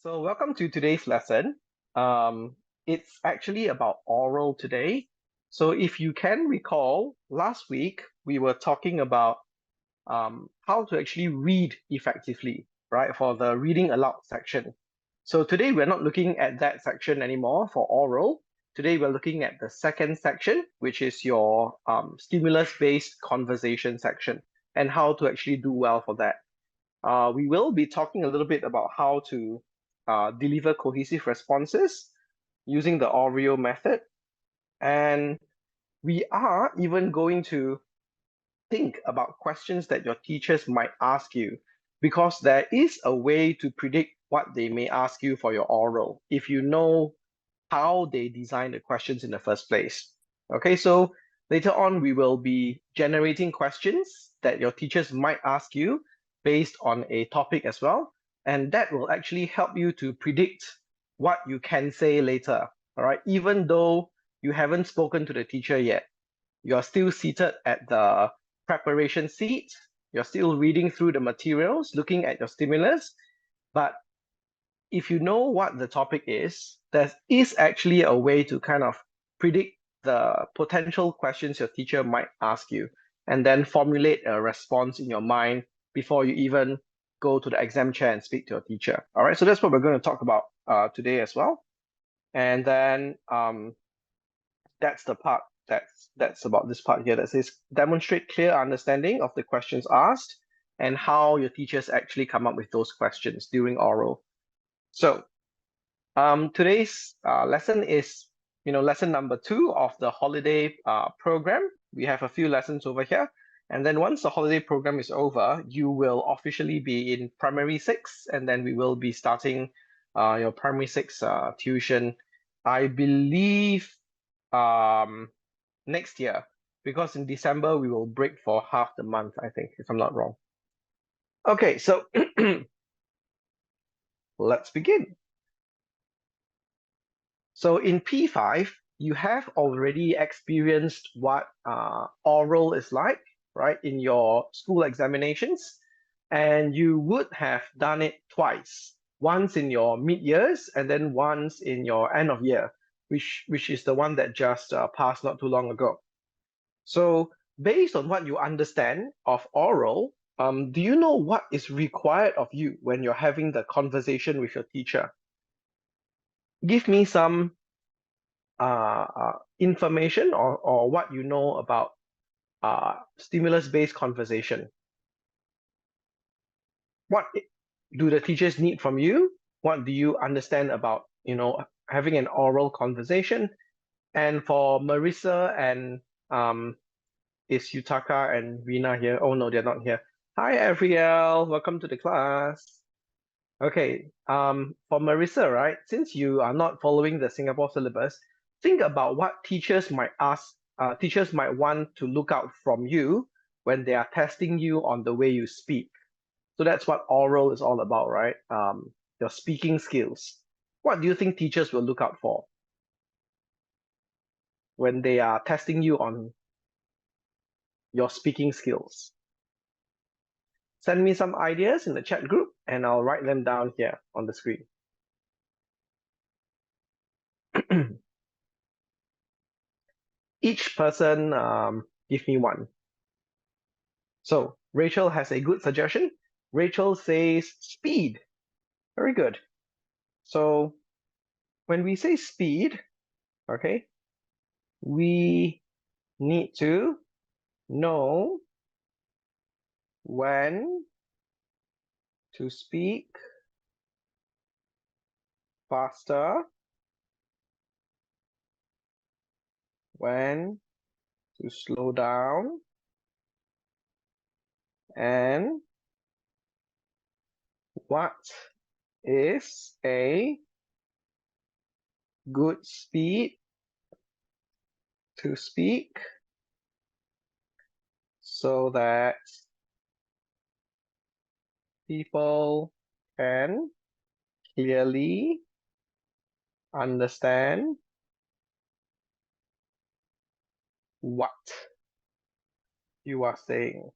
So welcome to today's lesson. It's actually about oral today. So if you can recall, last week we were talking about how to actually read effectively, right, for the reading aloud section. So today we're not looking at that section anymore for oral. Today we're looking at the second section, which is your stimulus-based conversation section, and how to actually do well for that. We will be talking a little bit about how to deliver cohesive responses using the Oreo method. And we are even going to think about questions that your teachers might ask you, because there is a way to predict what they may ask you for your oral if you know how they design the questions in the first place. Okay, so later on we will be generating questions that your teachers might ask you based on a topic as well, and that will actually help you to predict what you can say later. All right, even though you haven't spoken to the teacher yet, you're still seated at the preparation seat, you're still reading through the materials, looking at your stimulus, but if you know what the topic is, there is actually a way to kind of predict the potential questions your teacher might ask you, and then formulate a response in your mind before you even go to the exam chair and speak to your teacher. All right, so that's what we're going to talk about today as well. And then that's the part that's about this part here that says demonstrate clear understanding of the questions asked and how your teachers actually come up with those questions during oral. So today's lesson is, lesson number 2 of the holiday program. We have a few lessons over here. And then once the holiday program is over, you will officially be in primary 6, and then we will be starting your primary 6 tuition, I believe, next year, because in December we will break for half the month, I think, if I'm not wrong. Okay, so let's begin. So in P5, you have already experienced what oral is like, right, in your school examinations, and you would have done it twice, once in your mid-years and then once in your end of year, which is the one that just passed not too long ago. So based on what you understand of oral, do you know what is required of you when you're having the conversation with your teacher? Give me some information or what you know about stimulus-based conversation. What do the teachers need from you? What do you understand about, having an oral conversation? And for Marissa and is Yutaka and Rina here? Oh no, they're not here. Hi, Ariel. Welcome to the class. Okay, for Marissa, right? Since you are not following the Singapore syllabus, think about what teachers might ask. Teachers might want to look out from you when they are testing you on the way you speak. So that's what oral is all about, right? Your speaking skills. What do you think teachers will look out for when they are testing you on your speaking skills? Send me some ideas in the chat group and I'll write them down here on the screen. Each person give me one. So Rachel has a good suggestion. Rachel says speed. Very good. So when we say speed, okay, we need to know when to speak faster, when to slow down, and what is a good speed to speak so that people can clearly understand what you are saying.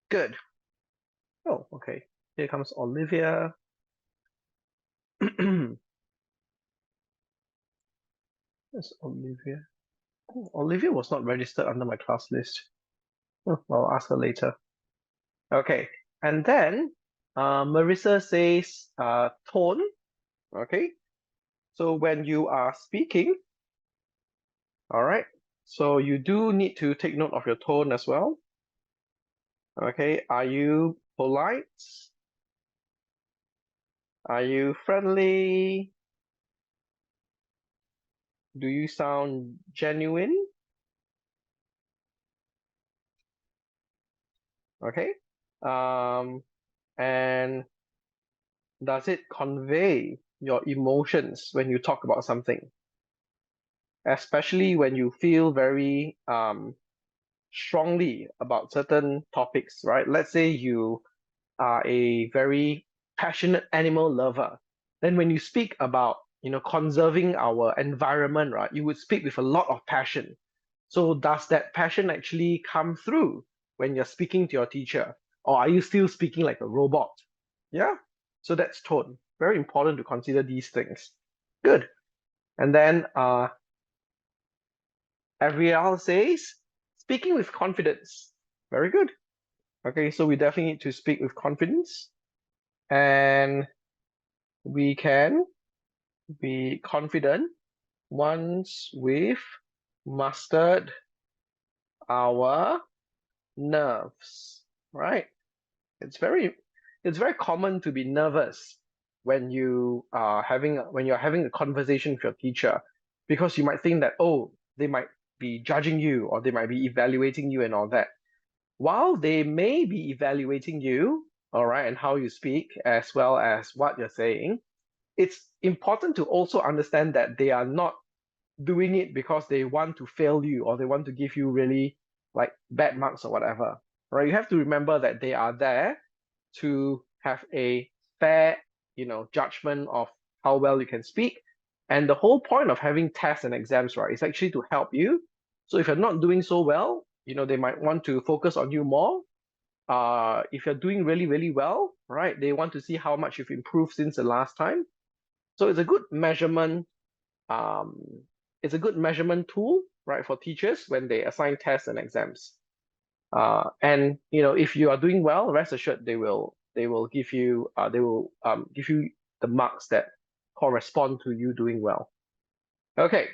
Good. Oh, okay. Here comes Olivia. There's Olivia. Oh, Olivia was not registered under my class list. Oh, I'll ask her later. Okay, and then Marissa says tone. Okay, so when you are speaking, all right, so you do need to take note of your tone as well. Okay, are you polite? Are you friendly? Do you sound genuine? Okay, and does it convey your emotions when you talk about something, especially when you feel very strongly about certain topics, right? Let's say you are a very passionate animal lover. Then when you speak about, conserving our environment, right, you would speak with a lot of passion. So does that passion actually come through when you're speaking to your teacher? Or are you still speaking like a robot? Yeah. So that's tone. Very important to consider these things. Good. And then Abrielle says, speaking with confidence. Very good. Okay, so we definitely need to speak with confidence, and we can be confident once we've mastered our nerves, right? It's very it's very common to be nervous when you're having a conversation with your teacher, because you might think that, oh, they might be judging you, or they might be evaluating you and all that. While they may be evaluating you, all right, and how you speak as well as what you're saying, it's important to also understand that they are not doing it because they want to fail you, or they want to give you really like bad marks or whatever. Right? You have to remember that they are there to have a fair, judgment of how well you can speak. And the whole point of having tests and exams, right, is actually to help you. So if you're not doing so well, they might want to focus on you more. If you're doing really, really well, right, they want to see how much you've improved since the last time. So it's a good measurement. Um, it's a good measurement tool, right, for teachers when they assign tests and exams. And if you are doing well, rest assured they will give you the marks that correspond to you doing well. Okay,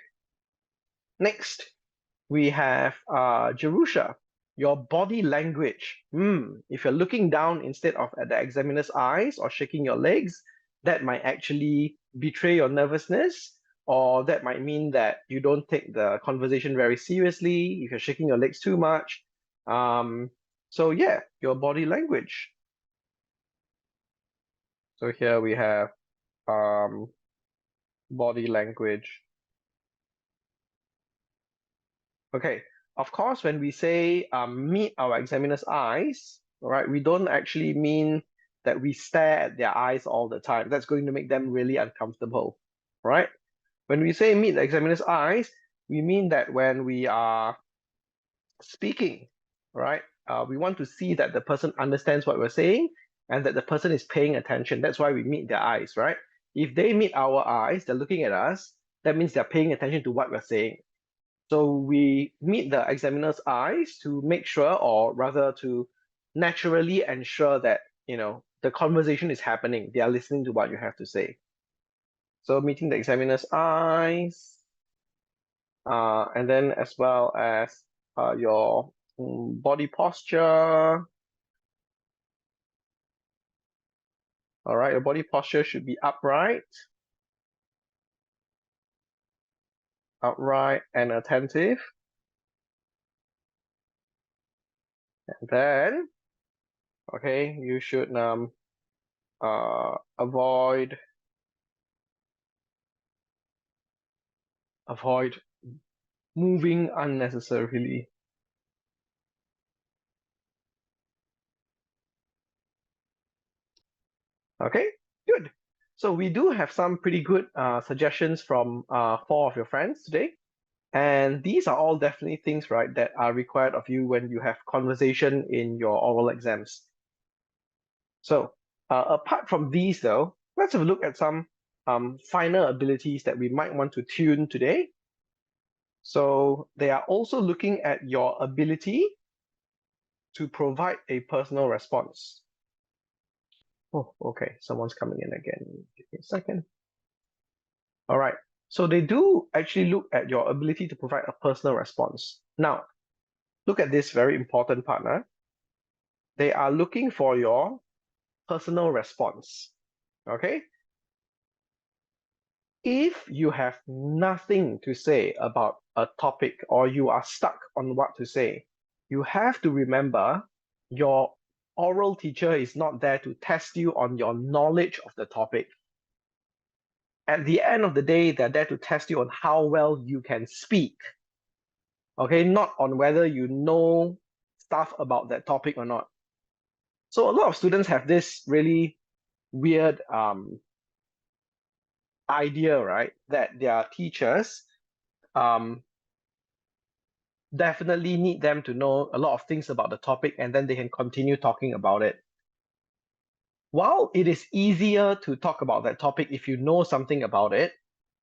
next we have Jerusha. Your body language. If you're looking down instead of at the examiner's eyes, or shaking your legs, that might actually betray your nervousness, or that might mean that you don't take the conversation very seriously if you're shaking your legs too much. So yeah, your body language. So here we have um, body language. Okay, of course, when we say meet our examiner's eyes, all right, we don't actually mean that we stare at their eyes all the time. That's going to make them really uncomfortable, right? When we say meet the examiner's eyes, we mean that when we are speaking, right, we want to see that the person understands what we're saying and that the person is paying attention. That's why we meet their eyes, right? If they meet our eyes, they're looking at us, that means they're paying attention to what we're saying. So we meet the examiner's eyes to make sure, or rather to naturally ensure that, the conversation is happening. They are listening to what you have to say. So meeting the examiner's eyes, and then as well as your body posture. All right, your body posture should be upright and attentive. And then, okay, you should avoid moving unnecessarily. Okay, good. So we do have some pretty good suggestions from 4 of your friends today. And these are all definitely things, right, that are required of you when you have conversation in your oral exams. So apart from these though, let's have a look at some finer abilities that we might want to tune today. So they are also looking at your ability to provide a personal response. Oh, okay, someone's coming in again. Give me a second. All right, so they do actually look at your ability to provide a personal response. Now, look at this very important partner. They are looking for your personal response, okay? If you have nothing to say about a topic or you are stuck on what to say, you have to remember your oral teacher is not there to test you on your knowledge of the topic. At the end of the day, they're there to test you on how well you can speak. Okay, not on whether you know stuff about that topic or not. So a lot of students have this really weird idea, right, that their teachers definitely need them to know a lot of things about the topic and then they can continue talking about it. While it is easier to talk about that topic if you know something about it,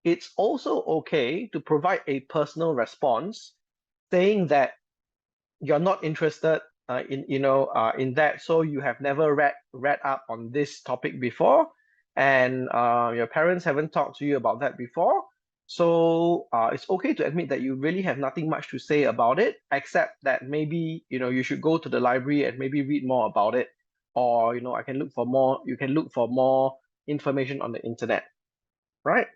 it's also okay to provide a personal response saying that you're not interested in that, so you have never read up on this topic before, and your parents haven't talked to you about that before. So it's okay to admit that you really have nothing much to say about it, except that maybe you should go to the library and maybe read more about it, or I can look for more. You can look for more information on the internet, right?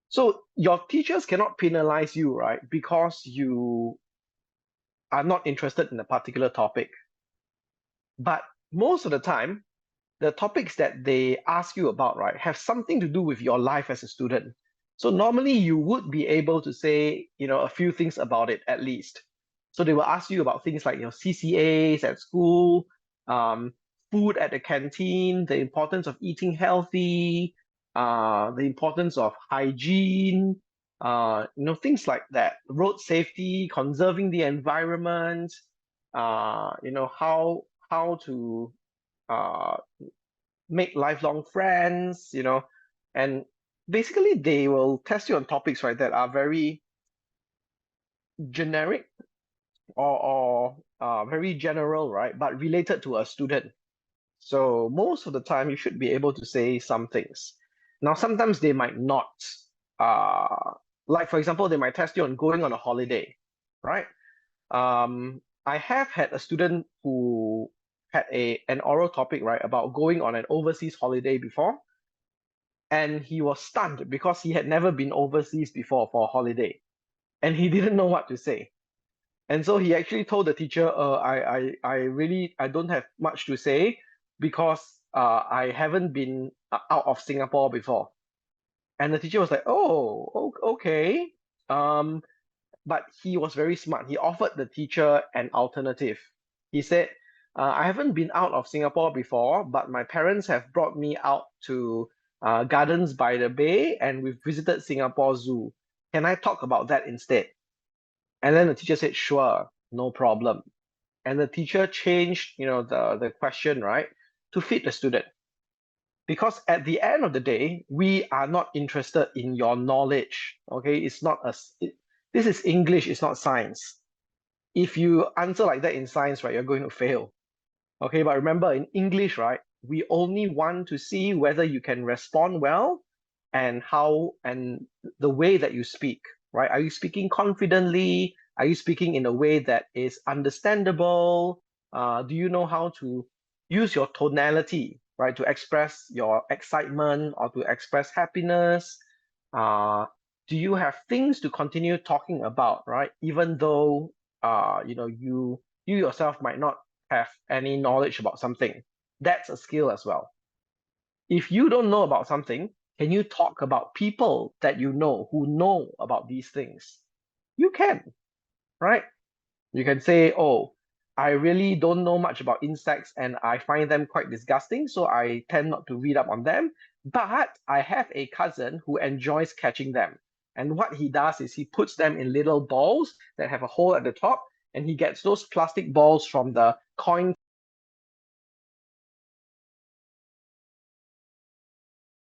So your teachers cannot penalize you, right, because you are not interested in a particular topic. But most of the time, the topics that they ask you about, right, have something to do with your life as a student. So normally you would be able to say, a few things about it at least. So they will ask you about things like your CCAs at school, food at the canteen, the importance of eating healthy, the importance of hygiene, things like that. Road safety, conserving the environment, how to uh, make lifelong friends, and basically they will test you on topics, right, that are very generic or very general, right, but related to a student. So most of the time you should be able to say some things. Now, sometimes they might not. Uh, like for example, they might test you on going on a holiday, right? I have had a student who had an oral topic, right, about going on an overseas holiday before, and he was stunned because he had never been overseas before for a holiday, and he didn't know what to say. And so he actually told the teacher, I don't have much to say because I haven't been out of Singapore before. And the teacher was like, oh, okay. But he was very smart. He offered the teacher an alternative. He said, I haven't been out of Singapore before, but my parents have brought me out to Gardens by the Bay and we've visited Singapore Zoo. Can I talk about that instead? And then the teacher said, sure, no problem. And the teacher changed, the question, right, to fit the student. Because at the end of the day, we are not interested in your knowledge. Okay, it's not this is English, it's not science. If you answer like that in science, right, you're going to fail. Okay, but remember in English, right, we only want to see whether you can respond well and the way that you speak, right? Are you speaking confidently? Are you speaking in a way that is understandable? Do you know how to use your tonality, right, to express your excitement or to express happiness? Do you have things to continue talking about, right? Even though you yourself might not have any knowledge about something. That's a skill as well. If you don't know about something, can you talk about people that you know who know about these things? You can, right? You can say, oh, I really don't know much about insects and I find them quite disgusting, so I tend not to read up on them. But I have a cousin who enjoys catching them. And what he does is he puts them in little balls that have a hole at the top, and he gets those plastic balls from the coin